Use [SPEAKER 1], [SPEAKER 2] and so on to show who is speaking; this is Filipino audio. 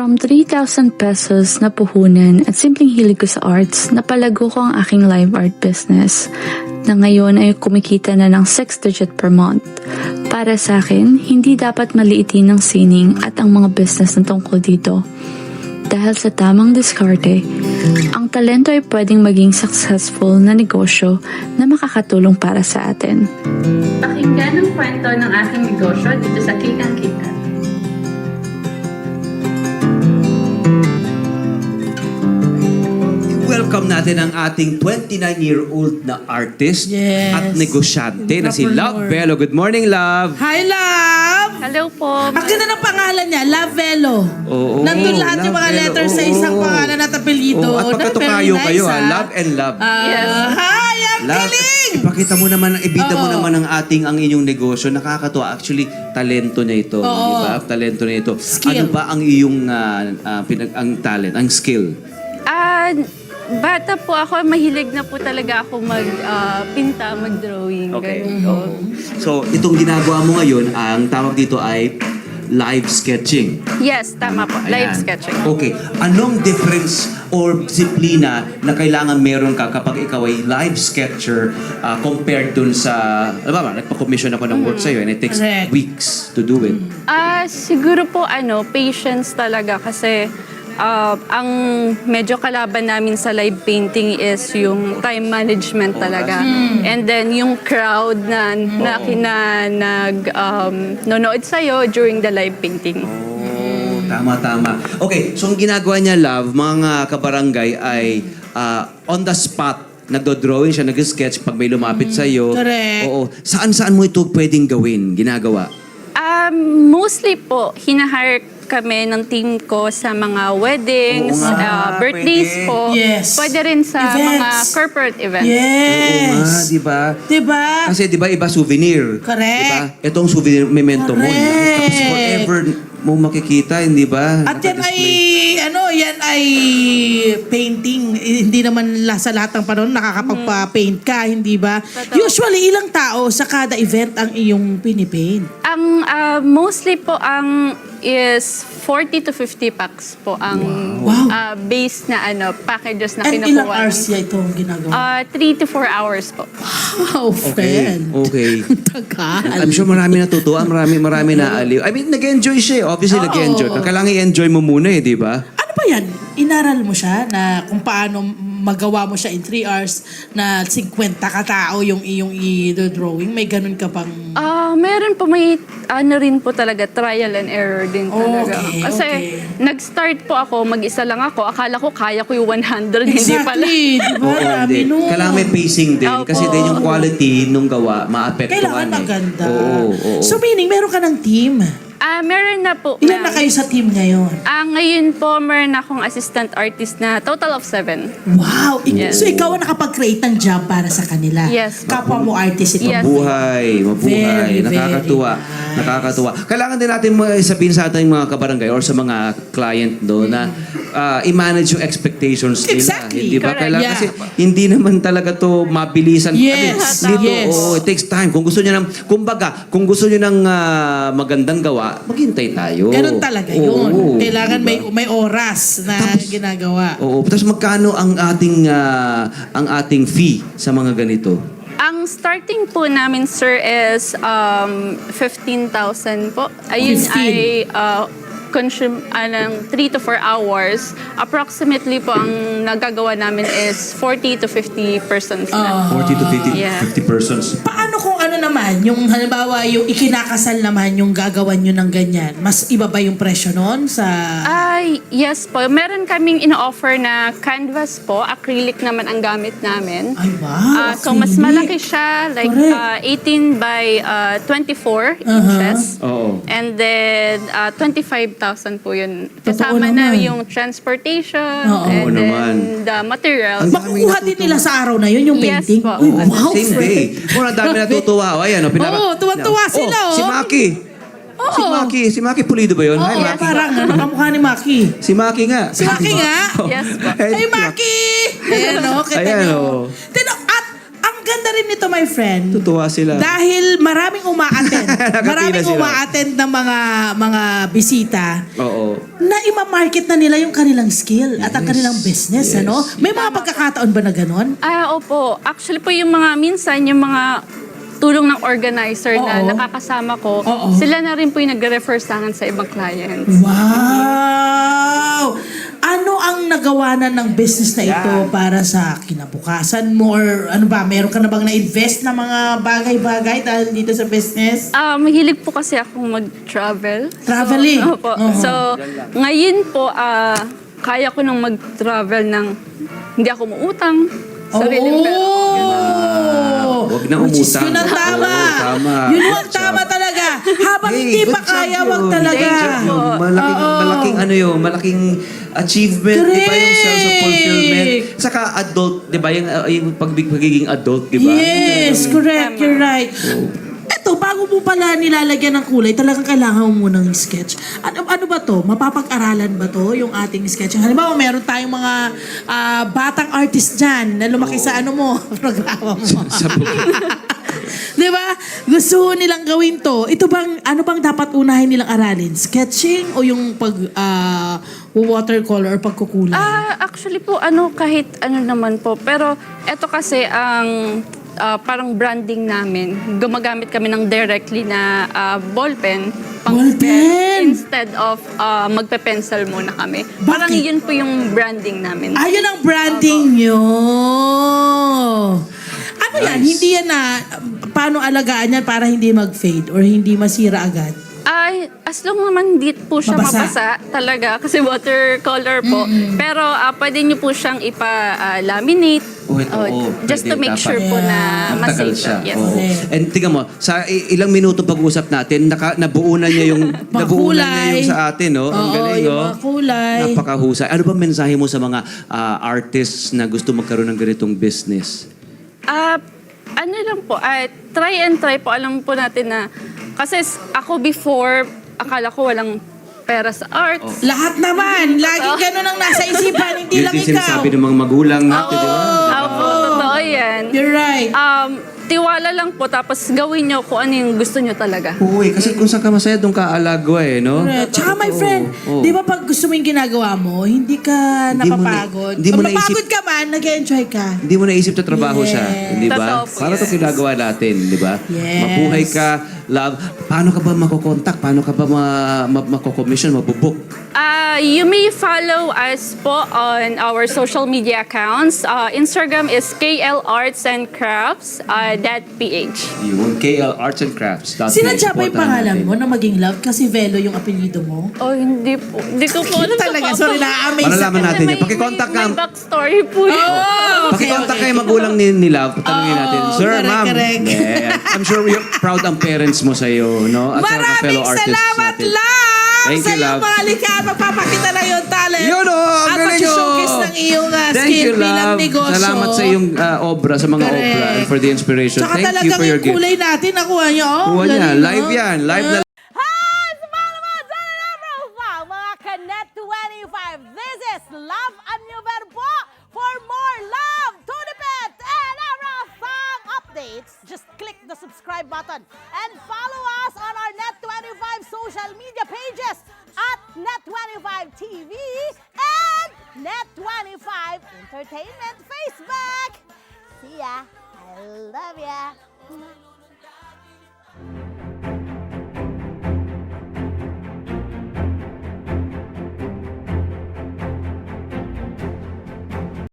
[SPEAKER 1] From 3,000 pesos na puhunan at simpleng hilig ko sa arts, napalago ko ang aking live art business na ngayon ay kumikita na ng 6 digit per month. Para sa akin, hindi dapat maliitin ng sining at ang mga business na tungkol dito. Dahil sa tamang diskarte, ang talento ay pwedeng maging successful na negosyo na makakatulong para sa atin.
[SPEAKER 2] Pakinggan ang kwento ng aking negosyo dito sa Kikang Kita.
[SPEAKER 3] Welcome natin ang ating 29-year-old na artist
[SPEAKER 4] Yes.
[SPEAKER 3] at negosyante na si Love
[SPEAKER 4] Entrepreneur.
[SPEAKER 3] Velo. Good morning, Love!
[SPEAKER 4] Hi, Love!
[SPEAKER 2] Hello po.
[SPEAKER 4] Ang ganda ng pangalan niya, Love Velo.
[SPEAKER 3] Oo,
[SPEAKER 4] Nandun lahat yung mga
[SPEAKER 3] Love Velo,
[SPEAKER 4] letters sa
[SPEAKER 3] oo.
[SPEAKER 4] isang pangalan at apelyido.
[SPEAKER 3] Oo, at magkatukayo kayo, ha? Love and Love.
[SPEAKER 2] Yes.
[SPEAKER 4] Hi, ang
[SPEAKER 3] Love,
[SPEAKER 4] galing!
[SPEAKER 3] ipakita mo naman, ibida mo
[SPEAKER 4] Oo.
[SPEAKER 3] naman ang inyong negosyo. Nakakatuwa. Actually, talento niya ito.
[SPEAKER 4] Oo.
[SPEAKER 3] Di ba? Talento niya ito.
[SPEAKER 4] Skill.
[SPEAKER 3] Ano ba ang iyong ang talent, ang skill?
[SPEAKER 2] Bata po ako, mahilig na po talaga ako mag-pinta, mag-drawing.
[SPEAKER 3] Okay.
[SPEAKER 2] ganun.
[SPEAKER 3] So, itong ginagawa mo ngayon, ang tawag dito ay live sketching.
[SPEAKER 2] Yes, tama po. Live
[SPEAKER 3] Ayan.
[SPEAKER 2] sketching.
[SPEAKER 3] Okay. Anong difference or disiplina na kailangan meron ka kapag ikaw ay live sketcher compared dun sa... Alam ba, nagpa-commission ako ng work sa'yo and it takes
[SPEAKER 4] Correct.
[SPEAKER 3] weeks to do it.
[SPEAKER 2] Siguro po patience talaga kasi ang medyo kalaban namin sa live painting is yung time management talaga. And then yung crowd na nanonood sa'yo during the live painting.
[SPEAKER 3] Oh, tama. Okay, so ang ginagawa niya, Love, mga kabarangay ay on the spot, nagdo-drawing siya, nag-sketch pag may lumapit sa'yo.
[SPEAKER 4] Correct.
[SPEAKER 3] Oo. Saan mo ito pwedeng gawin, ginagawa?
[SPEAKER 2] Mostly po, hinahire kami ng team ko sa mga weddings,
[SPEAKER 3] Oo nga,
[SPEAKER 2] birthdays
[SPEAKER 3] pwede.
[SPEAKER 2] po.
[SPEAKER 4] Yes.
[SPEAKER 2] Pwede rin sa
[SPEAKER 4] Events.
[SPEAKER 2] mga corporate events.
[SPEAKER 3] Oo nga,
[SPEAKER 4] Yes.
[SPEAKER 3] di ba?
[SPEAKER 4] Diba?
[SPEAKER 3] Kasi di ba iba souvenir?
[SPEAKER 4] Correct.
[SPEAKER 3] Di ba? Itong souvenir memento mo.
[SPEAKER 4] Correct.
[SPEAKER 3] Tapos forever mo makikita, hindi ba?
[SPEAKER 4] At yan ay,
[SPEAKER 3] Naka-display.
[SPEAKER 4] yan ay painting. Hindi naman sa lahat ng panahon nakakapagpa-paint ka, hindi ba?
[SPEAKER 2] Totoo.
[SPEAKER 4] Usually, ilang tao sa kada event ang iyong pinipaint?
[SPEAKER 2] Ang mostly po ang is 40 to 50 packs po ang
[SPEAKER 4] Wow.
[SPEAKER 2] base na packages na
[SPEAKER 4] And
[SPEAKER 2] kinukuha.
[SPEAKER 4] ilang hours niya itong ginagawa?
[SPEAKER 2] 3 to 4 hours po.
[SPEAKER 4] Wow, friend.
[SPEAKER 3] Okay.
[SPEAKER 4] Tagal.
[SPEAKER 3] I'm sure marami natutuwa, marami naaliw. I mean, nag-enjoy siya eh. Obviously,
[SPEAKER 4] Oo.
[SPEAKER 3] nag-enjoy. Kailangan i-enjoy mo muna eh, di ba?
[SPEAKER 4] Ano ba yan? Inaral mo siya na kung paano magawa mo siya in 3 hours na 50 katao yung iyong i-drawing? May ganun ka pang...
[SPEAKER 2] Meron po may rin po talaga trial and error din talaga.
[SPEAKER 4] Okay,
[SPEAKER 2] Kasi
[SPEAKER 4] okay.
[SPEAKER 2] nag-start po ako, mag-isa lang ako. Akala ko kaya ko yung 100, hindi pala.
[SPEAKER 4] Exactly. Di ba?
[SPEAKER 3] Oo,
[SPEAKER 4] Dami
[SPEAKER 3] hindi.
[SPEAKER 4] nun.
[SPEAKER 3] Kailangan may pacing din.
[SPEAKER 2] Opo.
[SPEAKER 3] Kasi din yung quality nung gawa, maapektuhan
[SPEAKER 4] Kailangan
[SPEAKER 3] eh.
[SPEAKER 4] maganda.
[SPEAKER 3] Oo.
[SPEAKER 4] So meaning, meron ka ng team.
[SPEAKER 2] Meron na po.
[SPEAKER 4] Ilan
[SPEAKER 2] ma'am.
[SPEAKER 4] na kayo sa team ngayon?
[SPEAKER 2] Ngayon po, meron akong assistant artist na total of 7.
[SPEAKER 4] Wow!
[SPEAKER 2] Yes.
[SPEAKER 4] So ikaw ang nakapag-create ng job para sa kanila?
[SPEAKER 2] Yes.
[SPEAKER 4] Kapwa mo artist ito?
[SPEAKER 2] Yes.
[SPEAKER 3] Mabuhay.
[SPEAKER 4] Very,
[SPEAKER 3] Nakakatuwa.
[SPEAKER 4] very nice.
[SPEAKER 3] Nakakatuwa. Kailangan din natin sabihin sa ating mga kabarangay or sa mga client do na i-manage yung expectations nila.
[SPEAKER 4] Exactly.
[SPEAKER 3] Hindi ba?
[SPEAKER 2] Correct.
[SPEAKER 3] Kailangan,
[SPEAKER 4] Yeah.
[SPEAKER 3] kasi hindi naman talaga to mabilisan.
[SPEAKER 4] Yes.
[SPEAKER 3] Dito,
[SPEAKER 4] Yes.
[SPEAKER 3] it takes time. Kung gusto niyo kung gusto niyo ng magandang gawa, maghintay tayo.
[SPEAKER 4] Ganun talaga yun.
[SPEAKER 3] Oo,
[SPEAKER 4] Kailangan
[SPEAKER 3] diba?
[SPEAKER 4] may oras na ginagawa.
[SPEAKER 3] Oo. Tapos magkano ang ating fee sa mga ganito?
[SPEAKER 2] Ang starting po namin, sir, is 15,000 po. Ayun
[SPEAKER 4] 15.
[SPEAKER 2] ay consume ng 3 to 4 hours. Approximately po, ang nagagawa namin is 40 to 50 persons na.
[SPEAKER 3] 40 to 50,
[SPEAKER 2] Yeah.
[SPEAKER 3] 50 persons.
[SPEAKER 4] Paano kung ano naman, yung halimbawa yung ikinakasal naman yung gagawan nyo ng ganyan, mas iba ba yung presyo nun sa...
[SPEAKER 2] Yes po. Meron kaming ino-offer na canvas po. Acrylic naman ang gamit namin.
[SPEAKER 4] Ay, wow!
[SPEAKER 2] So, mas
[SPEAKER 4] acrylic.
[SPEAKER 2] malaki siya. Like,
[SPEAKER 4] Correct.
[SPEAKER 2] 18 by 24 inches.
[SPEAKER 3] Oo.
[SPEAKER 2] And then, 25,000 po yun.
[SPEAKER 4] Totoo
[SPEAKER 2] Kasama na
[SPEAKER 4] naman.
[SPEAKER 2] yung transportation.
[SPEAKER 4] Oo.
[SPEAKER 2] And
[SPEAKER 3] Oo
[SPEAKER 2] then,
[SPEAKER 3] naman.
[SPEAKER 2] the materials.
[SPEAKER 4] Makukuha din nila sa araw na yun yung
[SPEAKER 2] Yes
[SPEAKER 4] painting?
[SPEAKER 2] po.
[SPEAKER 4] Uy, wow!
[SPEAKER 3] Same day. Ang dami natutuwa. O, ayan,
[SPEAKER 4] Oo, tuwan-tuwa sila,
[SPEAKER 3] Si
[SPEAKER 4] oh.
[SPEAKER 3] Maki.
[SPEAKER 4] Oo.
[SPEAKER 3] Si Maki Pulido ba yun? Hi,
[SPEAKER 4] Oo,
[SPEAKER 3] Maki.
[SPEAKER 4] parang nakamukha ni Maki.
[SPEAKER 3] Si Maki nga.
[SPEAKER 4] Si Maki nga.
[SPEAKER 2] Yes po.
[SPEAKER 4] Hey, Maki! Ayan o, kita
[SPEAKER 3] Ayan,
[SPEAKER 4] nyo.
[SPEAKER 3] oh.
[SPEAKER 4] At ang ganda ganda rin nito, my friend.
[SPEAKER 3] Tutuwa sila.
[SPEAKER 4] Dahil maraming umaattend.
[SPEAKER 3] Nakapila
[SPEAKER 4] maraming
[SPEAKER 3] sila.
[SPEAKER 4] umaattend ng mga bisita
[SPEAKER 3] Oo.
[SPEAKER 4] na ima-market na nila yung kanilang skill at ang kanilang business,
[SPEAKER 3] Yes.
[SPEAKER 4] ano? May mga pagkakataon ba na ganon?
[SPEAKER 2] Opo. Actually po yung mga minsan, yung mga tulong ng organizer na
[SPEAKER 4] Oo.
[SPEAKER 2] nakakasama ko,
[SPEAKER 4] Oo.
[SPEAKER 2] sila na rin po yung nag-refer sa akin sa ibang clients.
[SPEAKER 4] Wow! Ano ang nagawa na ng business na ito para sa kinabukasan mo? Or ano ba, meron ka na bang na-invest na mga bagay-bagay dahil dito sa business?
[SPEAKER 2] Mahilig po kasi akong mag-travel.
[SPEAKER 4] Traveling?
[SPEAKER 2] So, opo. So, ngayon po, kaya ko nang mag-travel ng hindi ako muutang. Sariling pera.
[SPEAKER 3] Huwag na
[SPEAKER 4] Which is
[SPEAKER 3] umutang.
[SPEAKER 4] yun ang tama.
[SPEAKER 3] Oo, tama.
[SPEAKER 4] Yun ang
[SPEAKER 3] Good
[SPEAKER 4] tama
[SPEAKER 3] job.
[SPEAKER 4] talaga. Habang hindi
[SPEAKER 3] Hey,
[SPEAKER 4] pa
[SPEAKER 3] good job
[SPEAKER 4] kaya,
[SPEAKER 3] yun.
[SPEAKER 4] wag talaga.
[SPEAKER 2] Thank you po.
[SPEAKER 3] Malaking ano yun, malaking achievement, di ba, yung sense of fulfillment.
[SPEAKER 4] Correct.
[SPEAKER 3] Saka adult, di ba, yung pagiging adult, di ba?
[SPEAKER 4] Yes, correct. You're right. Eto, bago mo pala nilalagyan ng kulay, talagang kailangan mo munang sketch. Ano ba to? Mapapag-aralan ba to, yung ating sketching? Halimbawa, meron tayong mga batang artist dyan na lumaki sa ano mo, programa mo. Di ba? Gusto nilang gawin to. Ito bang, ano bang dapat unahin nilang aralin? Sketching o yung watercolor or pagkukulay?
[SPEAKER 2] Actually po, kahit ano naman po. Pero eto kasi ang parang branding namin. Gumagamit kami ng directly na ballpen.
[SPEAKER 4] Ballpen?
[SPEAKER 2] Instead of magpe-pencil muna kami.
[SPEAKER 4] Bakit?
[SPEAKER 2] Parang yun po yung branding namin.
[SPEAKER 4] Ayun ang branding nyo. Ano yan?
[SPEAKER 3] Nice.
[SPEAKER 4] Hindi yan na, paano alagaan yan para hindi mag-fade or hindi masira agad?
[SPEAKER 2] As long naman hindi po siya
[SPEAKER 4] Mabasa.
[SPEAKER 2] mabasa talaga kasi watercolor po. Pero pwede niyo po siyang ipa-laminate. Just to
[SPEAKER 3] pwede,
[SPEAKER 2] make
[SPEAKER 3] dapat.
[SPEAKER 2] sure po na
[SPEAKER 3] Matagal
[SPEAKER 2] ma-save
[SPEAKER 3] siya.
[SPEAKER 2] Yes.
[SPEAKER 3] Oo.
[SPEAKER 4] Correct.
[SPEAKER 3] And tingnan mo, sa ilang minuto pag-usap natin, nabuo na niya yung sa atin, no? Ang
[SPEAKER 4] Oo,
[SPEAKER 3] galing,
[SPEAKER 4] yung
[SPEAKER 3] no?
[SPEAKER 4] mga kulay.
[SPEAKER 3] Napakahusay. Ano ba mensahe mo sa mga artists na gusto magkaroon ng ganitong business?
[SPEAKER 2] Ano lang po, try and try po. Alam po natin na, kasi ako before, akala ko walang pera sa arts.
[SPEAKER 4] Lahat naman. Laging ganun ang nasa isipan. Hindi
[SPEAKER 3] Yun
[SPEAKER 4] lang
[SPEAKER 3] din
[SPEAKER 4] ikaw.
[SPEAKER 3] sinasabi ng mga magulang natin, di ba?
[SPEAKER 2] Opo, totoo yan.
[SPEAKER 4] You're right.
[SPEAKER 2] Tiwala lang po, tapos gawin nyo kung ano yung gusto nyo talaga.
[SPEAKER 3] Uy, kasi kung saan ka masaya, doon ka alagwa eh, no?
[SPEAKER 4] Correct. Tsaka my friend,
[SPEAKER 3] Oo.
[SPEAKER 4] di ba pag gusto mo yung ginagawa mo, hindi ka
[SPEAKER 3] Hindi mo na-
[SPEAKER 4] napapagod.
[SPEAKER 3] hindi mo
[SPEAKER 4] Kung
[SPEAKER 3] naisip-
[SPEAKER 4] mapagod ka man, nag-enjoy ka.
[SPEAKER 3] Hindi mo naisip na trabaho siya,
[SPEAKER 4] Yes.
[SPEAKER 3] di ba?
[SPEAKER 2] Totoo po
[SPEAKER 3] Para ito
[SPEAKER 2] yan.
[SPEAKER 3] ginagawa natin, di ba?
[SPEAKER 4] Yes.
[SPEAKER 3] Mabuhay ka, love. Paano ka ba makokontak? Paano ka ba mako-commission, mabubook?
[SPEAKER 2] You may follow us po on our social media accounts. Instagram is KLArtsandCrafts.ph.
[SPEAKER 3] Yun, KL Arts and Crafts.
[SPEAKER 4] Sinadya ba yung pangalan mo na maging Love kasi Velo yung apelyido mo?
[SPEAKER 2] Oh, hindi po. Hindi ko po alam
[SPEAKER 4] Talaga,
[SPEAKER 2] sa
[SPEAKER 4] sorry, na-amaze
[SPEAKER 3] Malalaman
[SPEAKER 4] ako.
[SPEAKER 3] natin yun. Pakikontak ka.
[SPEAKER 2] May backstory po yun.
[SPEAKER 4] Oh,
[SPEAKER 3] Pakikontak kayo magulang ni Love. Tanungin natin, Sir,
[SPEAKER 4] correct,
[SPEAKER 3] Ma'am.
[SPEAKER 4] correct.
[SPEAKER 3] Yeah. I'm sure you're proud ang parents mo sa'yo, no? At sa mga fellow
[SPEAKER 4] Maraming
[SPEAKER 3] artists
[SPEAKER 4] salamat,
[SPEAKER 3] natin.
[SPEAKER 4] Love!
[SPEAKER 3] Thank
[SPEAKER 4] sa
[SPEAKER 3] you,
[SPEAKER 4] iyong
[SPEAKER 3] Love.
[SPEAKER 4] mga likha, magpapakita na yung talent.
[SPEAKER 3] Yun, oh, ang
[SPEAKER 4] At
[SPEAKER 3] galing,
[SPEAKER 4] mag-showcase
[SPEAKER 3] oh.
[SPEAKER 4] ng iyong
[SPEAKER 3] Thank
[SPEAKER 4] skill
[SPEAKER 3] you,
[SPEAKER 4] bilang
[SPEAKER 3] Love.
[SPEAKER 4] negosyo.
[SPEAKER 3] Salamat sa iyong obra, sa mga
[SPEAKER 4] Correct.
[SPEAKER 3] obra, and for the inspiration.
[SPEAKER 4] Tsaka
[SPEAKER 3] Thank you
[SPEAKER 4] talagang
[SPEAKER 3] for your
[SPEAKER 4] yung
[SPEAKER 3] gift.
[SPEAKER 4] kulay natin, nakuha niyo. Oh,
[SPEAKER 3] Kuha niya,
[SPEAKER 4] galing, no?
[SPEAKER 3] live yan. Live na
[SPEAKER 5] Hi! Sa mga naman, dyan na profile, mga Kanet 25. This is Love and New Verbo. For more love, to the pet, and everything updates, just click the subscribe button and follow us on our Net25 social media pages at Net25 TV and Net25 Entertainment Facebook. See ya. I love ya.